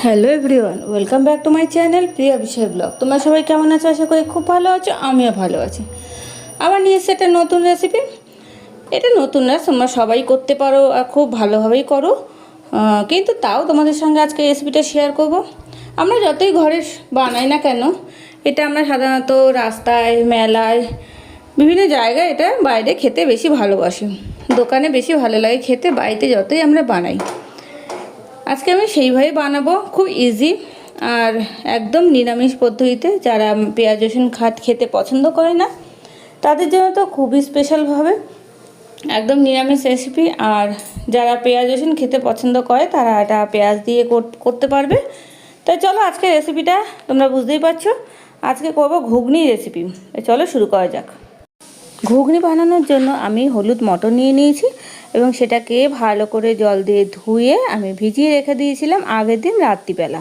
Hello everyone, welcome back to my channel Priya বিষয় blog. তোমরা সবাই কেমন আছো? আশা করি খুব ভালো আছো, আমিও ভালো আছি। আবার নিয়ে এসে একটা নতুন রেসিপি। এটা নতুন না, তোমরা সবাই করতে পারো আর খুব ভালোভাবেই করো, কিন্তু তাও তোমাদের সঙ্গে আজকে রেসিপিটা শেয়ার করব। আমরা যতই ঘরে বানাই না কেন, এটা আমরা সাধারণত রাস্তায়, মেলায়, বিভিন্ন জায়গায় এটা বাইরে খেতে বেশি ভালোবাসি। দোকানে বেশি ভালো লাগে খেতে, বাড়িতে যতই আমরা বানাই। আজকে আমি সেইভাবে বানাবো, খুব ইজি আর একদম নিরামিষ পদ্ধতিতে। যারা পেঁয়াজ রসুন খেতে পছন্দ করে না তাদের জন্য তো খুবই স্পেশালভাবে একদম নিরামিষ রেসিপি। আর যারা পেঁয়াজ রসুন খেতে পছন্দ করে তারা এটা পেঁয়াজ দিয়ে করতে পারবে। তাই চলো আজকে রেসিপিটা তোমরা বুঝতেই পারছো, আজকে করবো ঘুগনি রেসিপি। চলো শুরু করা যাক। ঘুগনি বানানোর জন্য আমি হলুদ মটর নিয়ে নিয়েছি এবং সেটাকে ভালো করে জল দিয়ে ধুয়ে আমি ভিজিয়ে রেখে দিয়েছিলাম আগের দিন রাত্রিবেলা।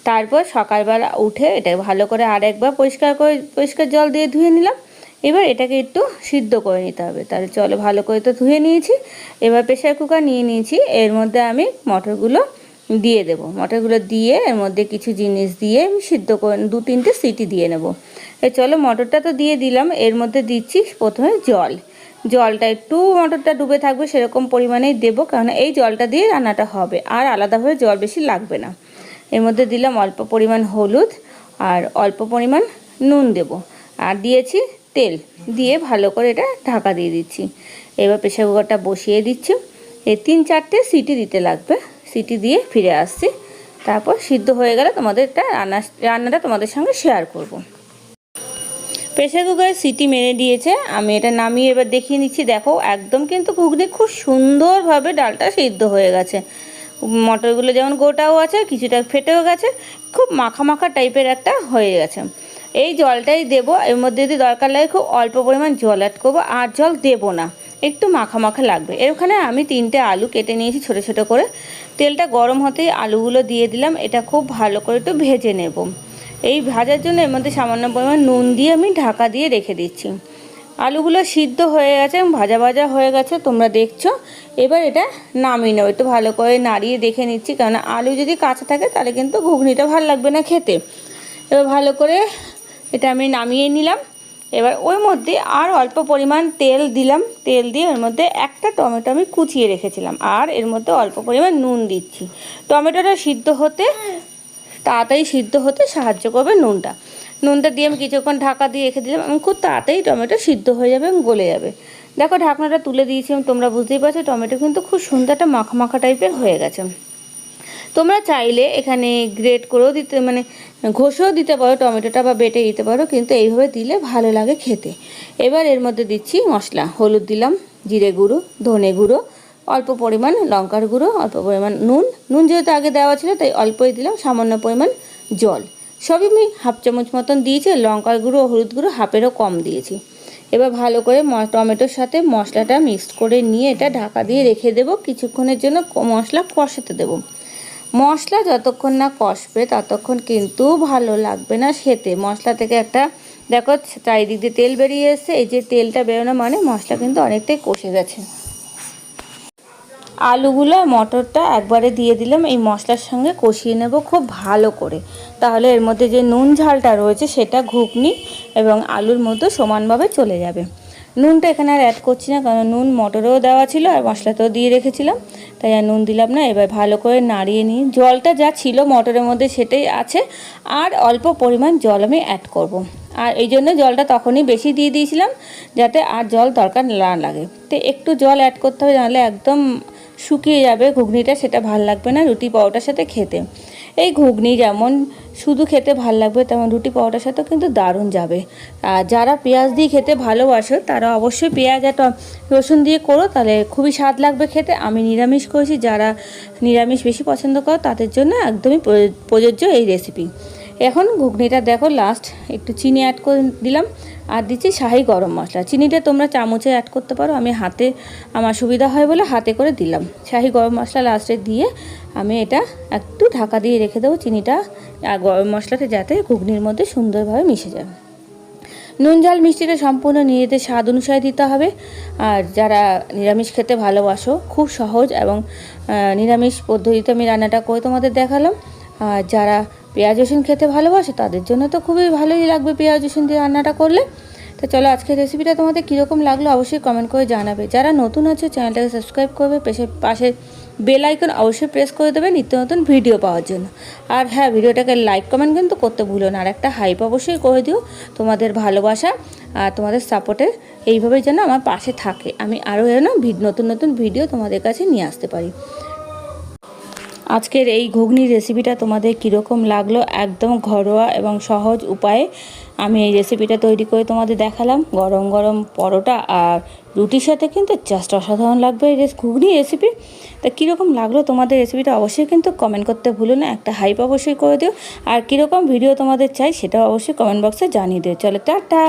তারপর সকালবেলা উঠে এটাকে ভালো করে আরেকবার পরিষ্কার জল দিয়ে ধুয়ে নিলাম। এবার এটাকে একটু সিদ্ধ করে নিতে হবে। তাহলে চলো, ভালো করে তো ধুয়ে নিয়েছি। এবার প্রেসার কুকার নিয়ে নিয়েছি, এর মধ্যে আমি মটরগুলো দিয়ে দেব। মটরগুলো দিয়ে এর মধ্যে কিছু জিনিস দিয়ে আমি সিদ্ধ করে 2-3টে সিটি দিয়ে নেব। চলো, মটরটা তো দিয়ে দিলাম, এর মধ্যে দিচ্ছি প্রথমে জলটা একটু মটরটা ডুবে থাকবে সেরকম পরিমাণেই দেবো, কারণ এই জলটা দিয়ে রান্নাটা হবে, আর আলাদাভাবে জল বেশি লাগবে না। এর মধ্যে দিলাম অল্প পরিমাণ হলুদ আর অল্প পরিমাণ নুন দেব, আর দিয়েছি তেল দিয়ে ভালো করে এটা ঢাকা দিয়ে দিচ্ছি। এবার প্রেসার কুকারটা বসিয়ে দিচ্ছি। এই 3-4টে সিটি দিতে লাগবে। সিটি দিয়ে ফিরে আসছি, তারপর সিদ্ধ হয়ে গেলে তোমাদের এটা রান্নাটা তোমাদের সঙ্গে শেয়ার করব। প্রেসার কুকারে সিটি মেরে দিয়েছে, আমি এটা নামিয়ে এবার দেখিয়ে নিচ্ছি। দেখো, একদম কিন্তু ঘুগনি খুব সুন্দরভাবে ডালটা সিদ্ধ হয়ে গেছে। মটরগুলো যেমন গোটাও আছে, কিছুটা ফেটেও গেছে, খুব মাখা মাখা টাইপের একটা হয়ে গেছে। এই জলটাই দেবো, এর মধ্যে যদি দরকার লাগে খুব অল্প পরিমাণ জল অ্যাড করবো, আর জল দেবো না, একটু মাখা মাখা লাগবে। এখানে আমি 3টে আলু কেটে নিয়েছি ছোটো ছোটো করে। তেলটা গরম হতেই আলুগুলো দিয়ে দিলাম, এটা খুব ভালো করে একটু ভেজে নেব। এই ভাজার জন্য এর মধ্যে সামান্য পরিমাণ নুন দিয়ে আমি ঢাকা দিয়ে রেখে দিচ্ছি। আলুগুলো সিদ্ধ হয়ে গেছে, ভাজা ভাজা হয়ে গেছে, তোমরা দেখছো। এবার এটা নামিয়ে নেবো, একটু ভালো করে নাড়িয়ে দেখে নিচ্ছি, কারণ আলু যদি কাঁচা থাকে তাহলে কিন্তু ঘুগনিটা ভালো লাগবে না খেতে। এবার ভালো করে এটা আমি নামিয়ে নিলাম। এবার ওর মধ্যে আর অল্প পরিমাণ তেল দিলাম, তেল দিয়ে ওর মধ্যে একটা টমেটো আমি কুচিয়ে রেখেছিলাম, আর এর মধ্যে অল্প পরিমাণ নুন দিচ্ছি। টমেটোটা তাড়াতাড়ি সিদ্ধ হতে সাহায্য করবে নুনটা দিয়ে আমি কিছুক্ষণ ঢাকা দিয়ে রেখে দিলাম এবং খুব তাড়াতাড়ি টমেটো সিদ্ধ হয়ে যাবে এবং গলে যাবে। দেখো, ঢাকনাটা তুলে দিয়েছি এবং তোমরা বুঝতেই পারছো টমেটো কিন্তু খুব সুন্দর একটা মাখা মাখা টাইপের হয়ে গেছে। তোমরা চাইলে এখানে গ্রেট করেও দিতে, ঘষেও দিতে পারো টমেটোটা, বা বেটে দিতে পারো, কিন্তু এইভাবে দিলে ভালো লাগে খেতে। এবার এর মধ্যে দিচ্ছি মশলা। হলুদ দিলাম, জিরে গুঁড়ো, ধনে গুঁড়ো, অল্প পরিমাণ লঙ্কার গুঁড়ো, অল্প পরিমাণ নুন যেহেতু আগে দেওয়া ছিল তাই অল্পই দিলাম, সামান্য পরিমাণ জল। সবই আমি হাফ চামচ মতন দিয়েছি। লঙ্কার গুঁড়ো ও হলুদ গুঁড়ো হাফেরও কম দিয়েছি। এবার ভালো করে টমেটোর সাথে মশলাটা মিক্সড করে নিয়ে এটা ঢাকা দিয়ে রেখে দেবো। কিছুক্ষণের জন্য মশলা কষাতে দেবো। মশলা যতক্ষণ না কষবে ততক্ষণ কিন্তু ভালো লাগবে না খেতে। মশলা থেকে একটা, দেখো, চারিদিক দিয়ে তেল বেরিয়ে এসছে। এই যে তেলটা বেরোনো মানে মশলা কিন্তু অনেকটাই কষে গেছে। আলুগুলো মটরটা একবারে দিয়ে দিলাম, এই মশলার সঙ্গে কষিয়ে নেব খুব ভালো করে। তাহলে এর মধ্যে যে নুন ঝালটা রয়েছে সেটা ঘুগনি এবং আলুর মধ্যে সমানভাবে চলে যাবে। নুনটা এখানে আর অ্যাড করছি না, কারণ নুন মটরেও দেওয়া ছিল আর মশলাতেও দিয়ে রেখেছিলাম, তাই আর নুন দিলাম না। এবার ভালো করে নাড়িয়ে নিই। জলটা যা ছিল মটরের মধ্যে সেটাই আছে, আর অল্প পরিমাণ জল আমি অ্যাড করব। আর এই জন্য জলটা তখনই বেশি দিয়ে দিয়েছিলাম, যাতে আর জল দরকার না লাগে। তো একটু জল অ্যাড করতে হবে, নাহলে একদম শুকিয়ে যাবে ঘুগনিটা, সেটা ভাল লাগবে না রুটি পরোটার সাথে খেতে। এই ঘুগনি যেমন শুধু খেতে ভাল লাগবে, তেমন রুটি পরোটার সাথেও কিন্তু দারুণ যাবে। আর যারা পেঁয়াজ দিয়ে খেতে ভালোবাসো তারা অবশ্যই পেঁয়াজ আর রসুন দিয়ে করো, তাহলে খুবই স্বাদ লাগবে খেতে। আমি নিরামিষ করেছি, যারা নিরামিষ বেশি পছন্দ করো তাদের জন্য একদমই প্রযোজ্য এই রেসিপি। এখন ঘুগনিটা দেখো, লাস্ট একটু চিনি অ্যাড করে দিলাম, আর দিচ্ছি শাহি গরম মশলা। চিনিটা তোমরা চামচে অ্যাড করতে পারো, আমি হাতে, আমার সুবিধা হয় বলে হাতে করে দিলাম। শাহি গরম মশলা লাস্টে দিয়ে আমি এটা একটু ঢাকা দিয়ে রেখে দেবো, চিনিটা আর গরম মশলাটা যাতে ঘুগনির মধ্যে সুন্দরভাবে মিশে যায়। নুন ঝাল মিষ্টিটা সম্পূর্ণ নিজেদের স্বাদ অনুসারে দিতে হবে। আর যারা নিরামিষ খেতে ভালোবাসো, খুব সহজ এবং নিরামিষ পদ্ধতিতে আমি রান্নাটা করে তোমাদের দেখালাম। আর যারা পেঁয়াজ রসুন খেতে ভালোবাসে তাদের জন্য তো খুবই ভালোই লাগবে পেঁয়াজ রসুন দিয়ে রান্নাটা করলে। তো চলো আজকের রেসিপিটা তোমাদের কীরকম লাগলো অবশ্যই কমেন্ট করে জানাবে। যারা নতুন আছে চ্যানেলটাকে সাবস্ক্রাইব করবে, পাশে বেল আইকন অবশ্যই প্রেস করে দেবে নিত্য নতুন ভিডিও পাওয়ার জন্য। আর হ্যাঁ, ভিডিওটাকে লাইক কমেন্ট কিন্তু করতে ভুলো না, আর একটা হাইপ অবশ্যই করে দিও। তোমাদের ভালোবাসা আর তোমাদের সাপোর্টে এইভাবেই যেন আমার পাশে থাকে, আমি আরও যেন নতুন নতুন ভিডিও তোমাদের কাছে নিয়ে আসতে পারি। আজকের এই ঘুগনির রেসিপিটা তোমাদের কীরকম লাগলো, একদম ঘরোয়া এবং সহজ উপায়ে আমি এই রেসিপিটা তৈরি করে তোমাদের দেখালাম। গরম গরম পরোটা আর রুটির সাথে কিন্তু জাস্ট অসাধারণ লাগবে এই ঘুগনি রেসিপি। তা কীরকম লাগলো তোমাদের রেসিপিটা অবশ্যই কিন্তু কমেন্ট করতে ভুলো না, একটা হাইপ অবশ্যই করে দিও। আর কীরকম ভিডিও তোমাদের চাই সেটাও অবশ্যই কমেন্ট বক্সে জানিয়ে দিও। চলো টাটা।